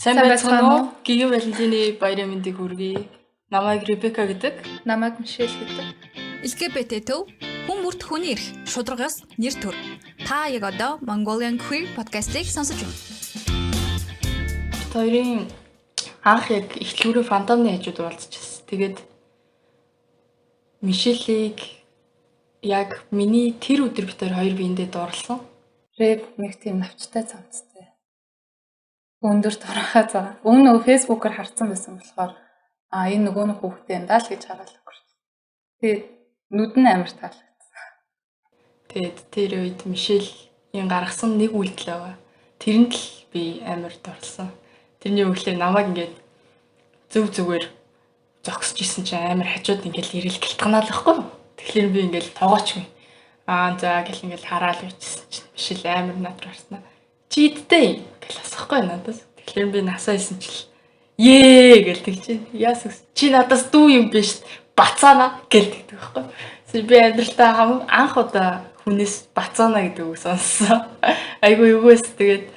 Сайн Сайн байцгаана байцгаана уу? Гигийн Валентины баярын мэндийг хүргэе. Намайг Ребека гэдэг. Намайг Мишель гэдэг. LGBT төв хүн бүрт хүний эрх шударгаас нэр төр. Та яг одоо Mongolian Queer podcast-ийг сонсож байна. Хоёрын анх яг эхлүүрээ фантомны хажууд уулзчихсан. Тэгээд Мишелийг яг миний тэр өдөр битээр хоёр биендээ дуурласан. Реб нэг тийм навчтай цамцтай. Өндөр торхоо заа. Өмнө фэйсбүүкээр харсан байсан болохоор энэ нөгөө нэг хүүхдээ юм даа л гэж хараал өгч. Тэгээд нүд нь амар таалагдсан. Тэгээд тэр үед Мишелийн гаргасан нэг үйлдэл байгаа. Тэрэнд л би амар дуурласан. Тэрний өглөө намайг ингээд зөв зүгээр зогсож исэн чинь амар хажууд ингээд ирэл гэлтгнаа л байхгүй. Тэгэхээр би ингээд тоогоочгүй. За гэл ингээд хараал бичсэн чинь Мишель амар надад гарснаа. Чи идтэй гэл асахгүй надаас. Тэгэхээр би насаа исэн чил гэл тэгж яас чи надаас дүү юм биш бацаана гэл тэгдэг байхгүй. Би амьдралтаа анх удаа хүнээс бацаана гэдэг үг сонссон. Айгу юугээс тэгээд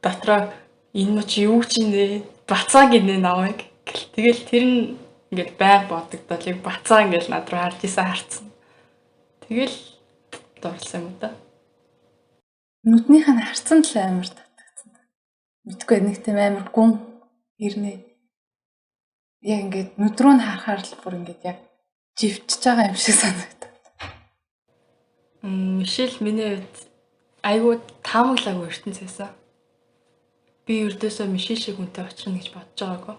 дотроо энэ мөч юу ч нэ бацаа гинэ намайг гэл тэгэл тэр нь ингээд байг бодогдол яг бацаа ингээл над руу харж исэн харцсан. Тэгэл дурлсан юм да. Нүднийх нь харцсан л амар татагдсан. Мэдгүй нэг тийм амар гүн ирнэ. Яг ингээд нүд рүү нь харахаар л бүр ингээд яг живчж байгаа юм шиг санагдав. Мишель миний хувьд айгуу таамаглаагүй ертөнц байсан. Би ердөөсөө Мишель шиг хүнтэй очихно гэж бодож байгаагүй.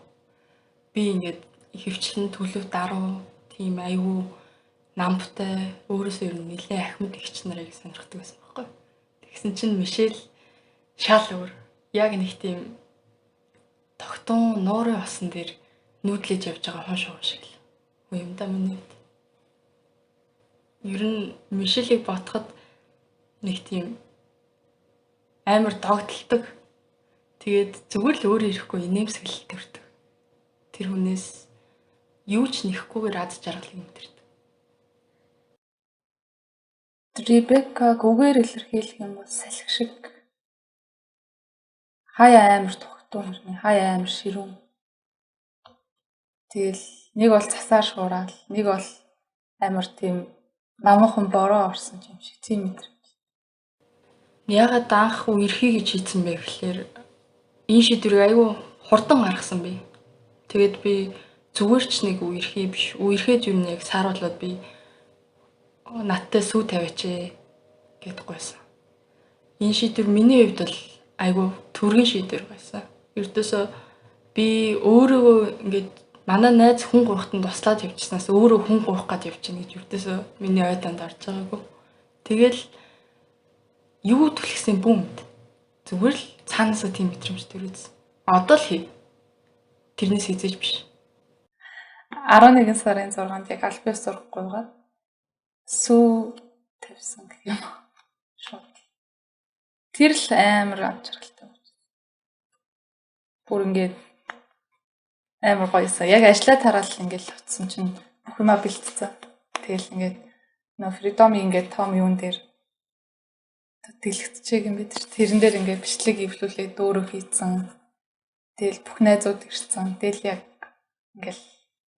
Би ингээд хөвчлэн төлөв даруй тийм айгуу намтай өөрөөсөө ер нь нэлээд ахмад ихч нарыг сонирхдаг байсан байхгүй. Тэгсэн чинь Мишель шал өөр. Яг нэг тийм тогтун нуурын осон дээр нүүдлэж явж байгаа хүн шүү шиг л. Юм да миний хувьд. Ер нь Мишелийг бодоход нэг тийм амар догтлдог. Тэгээд зүгээр л өөр ирэхгүй инээмсэглэл төрдөг. Тэр хүнээс юу ч нэхгүйгээр аз жаргалыг мэдэрдэг. Ребекаг үгээр илэрхийлэх юм бол салхи шиг хаяа амар тогтун хэрнээ хаяа амар ширүүн. Тэгэл нэг бол цасаар шуурал, нэг бол амар тийм намуухан бороо орсон юм шиг тийм мэдрэмж. Ягаад анх үерхий гэж хийсэн бэ гэхээр энэ шийдвэрийг айгүй хурдан гаргасан би. Тэгээд би зүгээр ч нэг үерхий биш. Үерхээд юу нэг сааруулаад би надтай сүү тавиач гэдэггүй байсан. Энэ шийдвэр миний хувьд бол айгүй түргэн шийдвэр байсан. Ердөөсөө би өөрөө ингээд манай найз хүн гуйхтанд туслаад явчихснаас өөрөө хүн гуйх гад явчихна гэж ердөөсөө миний ойданд орж байгаагүй. Тэгэл юу түлхсэн бүүмд зүгээр л цаанаасаа тийм мэдрэмж төрөөдсөн. Одоо л хий. Тэрнээс хизээж биш. 11 сарын 6-нд яг альбиас зураг гуйгаад сүү тавьсан гэх юм. Шууд. Тэр л амар амжиргалтай байна. Бүр ингээд амар гоёсан. Яг ажлаа тараал ингээд утсан чинь бүх юма бэлтцсэн. Тэгэл ингээд нөө Freedom-ийн ингээд том юун дээр дэлгэцчээг юм бид тэрэн дээр ингээд бичлэг ивлүүлээд дөөрөө хийцэн. Тэгэл бүх найзууд ирсэн. Тэгэл яг ингээд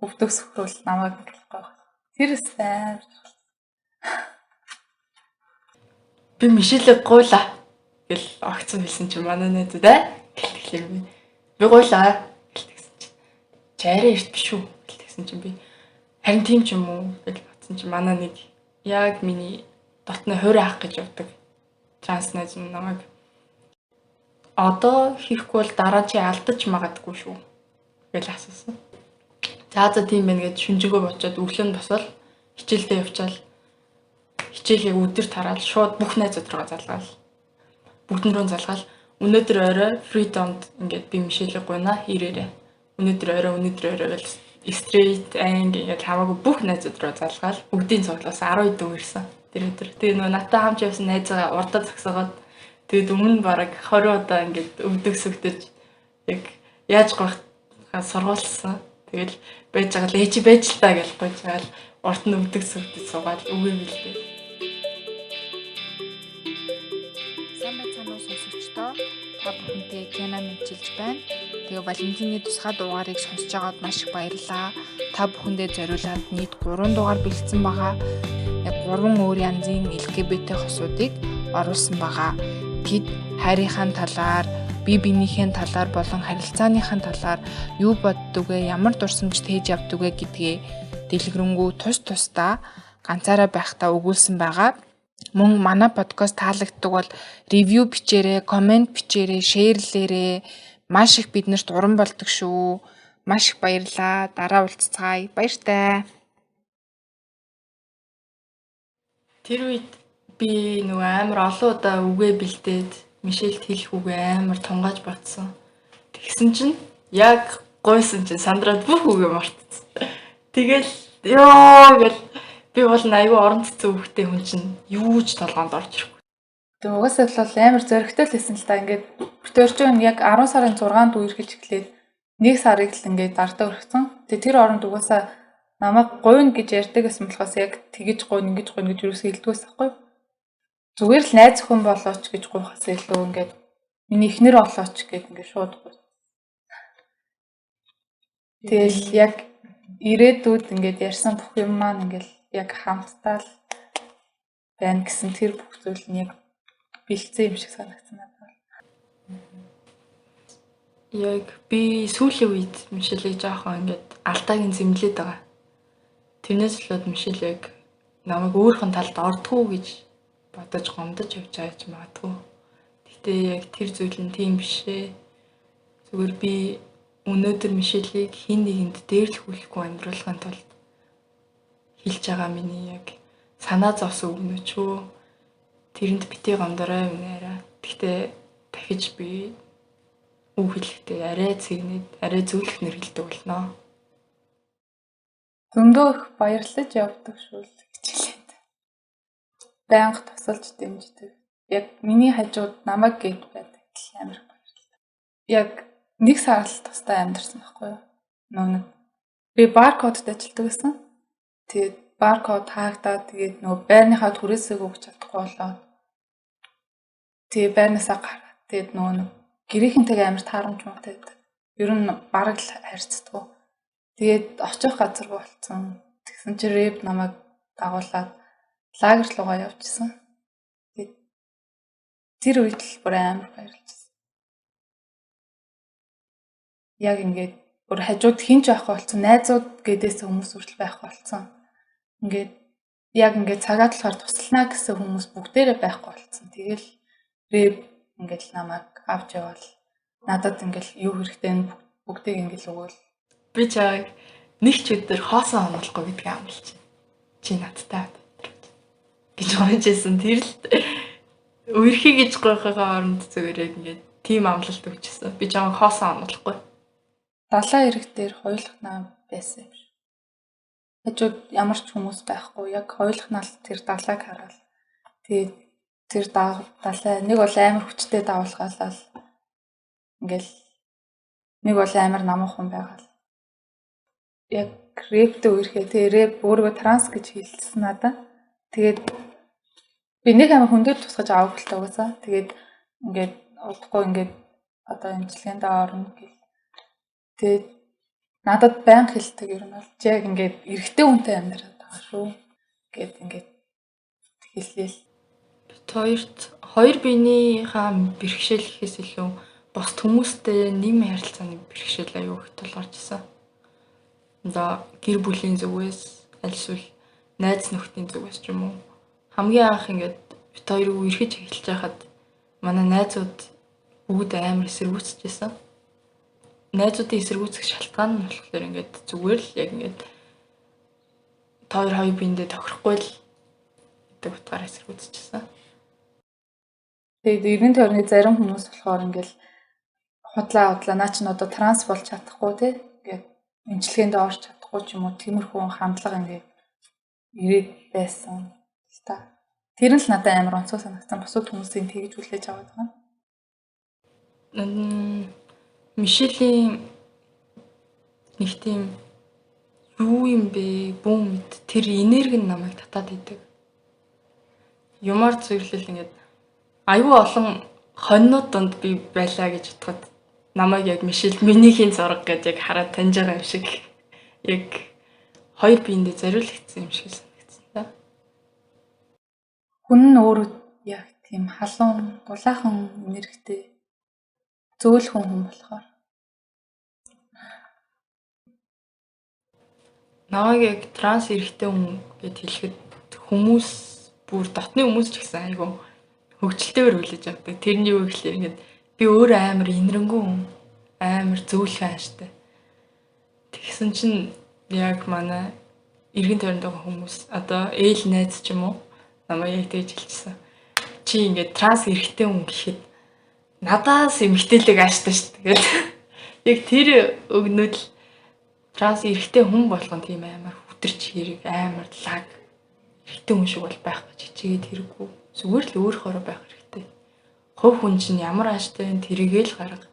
өвдөг сөхрүүл намайг ингээд гоёх. Тэр өстэй. Би Мишелийг гуйлаа гэл огцсон хэлсэн чинь манай найзууд гэлтэхлээр би гуйлаа гэлтгсэн чинь чараа эрт биш үү гэлтгсэн чинь би харин тийм ч юм уу гэж бодсон чинь манай нэг яг миний дотны хуурай ах гэж явдаг транс найз намайг одоо хийхгүй бол дараа чи алдаж магадгүй шүү гэж асуусан. За тийм байна гэж шүнжээгөө бочоод өглөө нь босвол хичээлдээ явчаал хичээлийг өдөр тараал шууд бүх найзууд руу залгаал. Бүгдэн рүү залгаал. Өнөөдөр орой Freedom-д ингээд би Мишелийг гуйна ирээрээ. Өнөөдөр орой гэж straight ингээд хамаагүй бүх найзууд руу залгаал. Бүгдийн цуглаас 10 дүү ирсэн. Тэр өдөр. Тэгээ нөгөө надтай хамт явсан найзгаа урдаа зогсоогоод тэгээд өмнө бараг 20 удаа ингээд өвдөг сүгдэж яг яаж гойхаа сургуулсан. Тэгэл байж байгаа л ээжи байж л таа гэж гойж байгаа л урд нь өвдөг сүгдэж суугаад үгүй билээ. Сайн байцгаана уу сонсогчдоо. Та бүхэнтэй Кена мэдчилж байна. Тэгээ Валентины тусгай дугаарыг сонсож байгаад маш их баярлалаа. Та бүхэндээ зориулаад нийт 3 дугаар бэлдсэн байгаа. Яг 3 өөр янзын LGBT хосуудыг оруулсан байгаа. Тэд хайрынхаа талаар, бие биенийхээ талаар болон харилцааныхаа талаар юу боддог вэ, ямар дурсамж тээж явдаг вэ гэдгээ дэлгэрэнгүй тусдаа ганцаараа байхдаа өгүүлсэн байгаа. Мөн манай подкаст таалагддаг бол ревю бичээрэй, комент бичээрэй, шеэрлээрэй. Маш их биднэрт уран болдог шүү. Маш их баярлалаа. Дараа уулзцаая. Баяртай. Тэр үед би нөгөө амар олон удаа үгээ бэлдээд Мишельд хэлэх үгээ амар тунгааж батсан. Тэгсэн чинь яг гойсон чинь сандраад бүх үгээ мартсан. Тэгэл ёо гэл би бол айгүй орон цэцэн хөвгтэй хүн чинь юу ч толгоонд орж ирэхгүй. Тэгээ угаасаа бол амар зөрөгтэй л байсан л та. Ингээд бүтээрч яг 10 сарын 6-нд үерхэж эхлээд 1 сарыг л ингээд дартаа өргөцсөн. Тэгээ тэр оронд угаасаа намайг гойно гэж ярьдаг гэсэн болохоос яг тэгэж гойно ингэж юусэн хэлдэггүйс байхгүй. Зүгээр л найз хүн болооч гэж гуйхаас илүү ингээд миний эхнэр болооч гэд ингээд шууд гуй. Тэгэл яг ирээдүйд ингээд ярьсан бүх юм маань ингээд яг хамтдаа л байна гэсэн тэр бүх зүйл нь яг бэлдсэн юм шиг санагдсан надад. Яг би сүүлийн үед Мишелийг жоохон ингээд алдаагийн зэмлээд байгаа. Тэрнээс болоод Мишель яг намайг өөрхөн талд ордгоо гэж бодож гомдож явж байгаа ч магадгүй. Гэтэ яг тэр зүйл нь тийм биш ээ. Зүгээр би өнөөдөр Мишелийг хин нэгэнд дээрлэхүүлэхгүй амьдруулахын тулд хэлж байгаа миний яг санаа зовсон үгнүүд шүү. Тэрэнд битгий гомдорой юмнаараа. Гэхдээ дахиж би үг хэлэхдээ арай цэгнээд арай зөвлөх нэр хэлдэг болно. Зөндөө их баярлаж явдаг шүү л гэж хэлээд. Байнга тусалж дэмждэг. Яг миний хажууд намайг гээд байдаг амар баярлалаа. Яг 1 сар л тустай амьдэрсэн байхгүй юу? Нөгөө би баркодд ажилладаг гэсэн. Тэгээд баркод хаагдаад тэгээд нөгөө байрныхаа түрээсээ өгч чадахгүй болоод тэгээд байрнаасаа гараад тэгээд нөгөө гэрийнхэнтэйгээ амар таарамж муутай байдаг. Ер нь бараг л харьцдаг. Тэгээд очих газар болцсон. Тэгсэн чинь рэп намайг дагуулад лагер руугаа явчихсан. Тэгээд тэр үед л бүр амар баярлажсэн. Яг ингээд бүр хажууд хинч байх болсон, найзууд гэдээс хүмүүс хүртэл байх болсон. Ингээд яг ингээд цагаад болохоор туслана гэсэн хүмүүс бүгдээрээ байхгүй болсон. Тэгэл рэп ингээд намайг авч явал надад ингээд юу хэрэгтэй нь бүгдийг ингээд өгөөл. Би чаг нэг ч өдөр хоосон амлахгүй гэдгийг амлаж байна. Чи надтай гэж гойжсэн. Тэр л үерхий гэж гойхоогоо оронд зүгээр яг ингээд тийм амлалт өгчсэн. Би чамайг хоосон амлахгүй. Далайн ирэг дээр хойлохнаа байсан юм шиг. Хажууд ямар ч хүмүүс байхгүй. Яг хойлохнаа л тэр далайг хараад. Тэгээд тэр далай нэг бол амар хүчтэй давуулгаалал. Ингээл нэг бол амар намуухан байгаал. Яг рэптэй үерхээ тэгээ рэп өөрөө транс гэж хэлсэн надаа. Тэгээд би нэг амар хүндэд тусгаж авах л тагсаа. Тэгээд ингээд удахгүй ингээд одоо имчилгээнд орно гэл. Тэгээд надад байнга хэлдэг ер нь бол яг ингээд эрэгтэй хүнтэй амьдраад байгаа шүү. Гэт ингээд хэлээл. Хоёрт хоёр биенийхээ бэрхшээл гэхээс илүү бос хүмүүстэй нэм харилцааны бэрхшээл аюу их тулгарч ирсэн. За гэр бүлийн зүгээс аль эсвэл найз нөхдийн зүгээс ч юм уу хамгийн анх ингээд бит хоёрыг үргэж эхэлж байхад манай найзууд бүгд амар эсэргүүцэж байсан. Найзуудын эсэргүүцэх шалтгаан нь болохоор ингээд зүгээр л яг ингээд хоёр биендээ тохирохгүй л гэдэг утгаараа эсэргүүцчихсэн. Тэгээд эргэн тойрны зарим хүмүүс болохоор ингээл худлаа наа чинь одоо транс болж чадахгүй тий. Ингээд имчилгээнд орж чадахгүй ч юм уу тиймэрхүү хандлага ингээд ирээд байсан л та. Тэр нь л надад амар онцгой санагдсан. Бусад хүмүүсийн тэгж хүлээж аваад байгаа. Мишелийн нэг тийм юу юм бэ? Бүүн мэд тэр энерги нь намайг татаад идэг. Юмар зөвлөл ингээд аюу олон хоньнууд донд би байлаа гэж бодоход намайг яг Мишель минийхийн зураг гэж яг хараад таньж байгаа юм шиг яг хоёр биендээ зориулагдсан юм шиг санагдсан та. Хүн нь өөрөө яг тийм халуун, дулаахан энергитэй зөөлхөн хүн болохоор Намайг яг транс эрэгтэй хүн гэд хэлэхэд хүмүүс бүр дотны хүмүүс ч гэсэн айгу хөгжилтэйгээр хүлээж авдаг. Тэрний юу гэхлээр ингээд би өөрөө амар инэрэнгүү хүн, амар зөөлхөн ааштай. Тэгсэн чинь яг манай эргэн тойронд байгаа хүмүүс одоо ээл найз ч юм уу намайг яг тэгж хэлчихсэн. Чи ингээд транс эрэгтэй хүн гэхэд надаас эмгтээлэг ааштай шүү дээ. Яг тэр өгнөд транс эрэгтэй хүн болгон тийм амар хүтэрч хэрэг амар лаг эрэгтэй хүн шиг бол байх гэж хичээгээд хэрэггүй. Зүгээр л өөрөөрөө байх хэрэгтэй. Хувь хүн чинь ямар ааштай вэ тэрийгээ л гарга.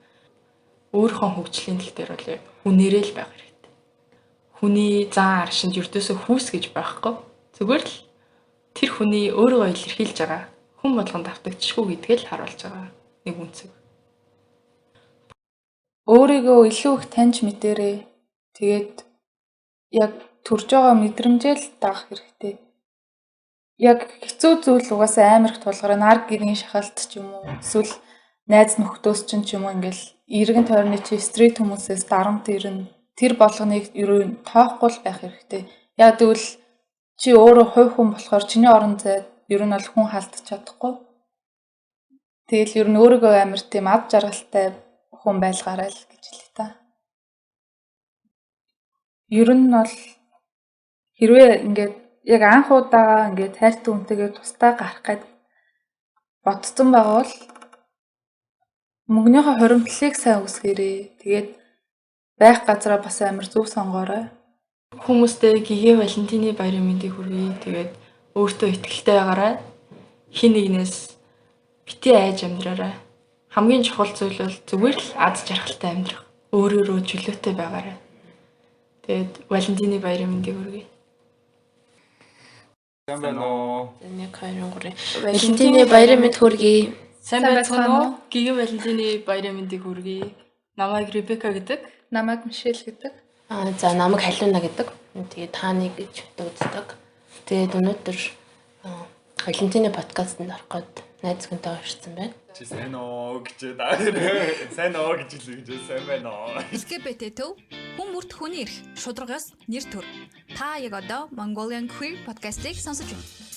Өөрийнхөө хөгжлийн тал дээр бол яг хүнээрээ л байх хэрэгтэй. Хүний зан аршинд ердөөсөө хүүс гэж байхгүй. Зүгээр л тэр хүний өөрийгөө илэрхийлж байгаа хүн болгонд автагдчихгүй гэдгээ л харуулж байгаа нэг үнцэг. өөрийгөө илүү их таньж мэдэрээ. Тэгээд яг төрж байгаа мэдрэмжээ л даах хэрэгтэй. Яг хэцүү зүйл угаасаа амар их тулгараа нар гэрийн шахалт ч юм уу эсвэл найз нөхдөөс ч юм уу ингээл эргэн тойрны чи стрит хүмүүсээс дарамт ирнэ. Тэр болгоныг ерөө тоохгүй л байх хэрэгтэй. Яг тэгвэл чи өөрөө хувь хүн болохоор чиний орон зайд ер нь бол хүн халдчих чадахгүй. Тэгэл ер нь өөрийгөө амар тийм ад жаргалтай хүн байлгаарай л гэж хэлээ та. Ер нь бол хэрвээ ингээд яг анх удаага ингээд хайртай хүнтэйгээ тусдаа гарах гээд бодсон байгаа бол мөнгөнийхөө хуримтлалыг сайн үсгээрээ. Тэгээд байх газараа бас амар зөв сонгоорой. Хүмүүстэй гэгээ Валентины баярын мэндийг хүргэе. Тэгээд өөртөө итгэлтэй байгаарай. Хин нэгнээс бити айж амьдраарай. Хамгийн чухал зүйл бол зүгээр л аз жаргалтай амьдрах. Өөрөөрөө чөлөөтэй байгаарай. Тэгээд Валентины баярын мэндийг хүргэе. Сайн байна уу? 1-2-3 Валентины баярын мэнд хүргэе. Сайн байцгаана уу? Гэгээ Валентины баярын мэндийг хүргэе. Намайг Ребека гэдэг. Намайг Мишель гэдэг. За намайг Халиуна гэдэг. Тэгээд тааны гэж дууддаг. Тэгээд өнөөдөр Валентины подкастт орох гээд найз хүнтэйгээ ирсэн байна. Чи сайн уу гэж даа. Сайн уу гэж хэлээ. Сайн байна уу? LGBT төв хүн бүрт хүний эрх шударгаас нэр төр. Та яг одоо Mongolian Queer podcast-ийг сонсож байна.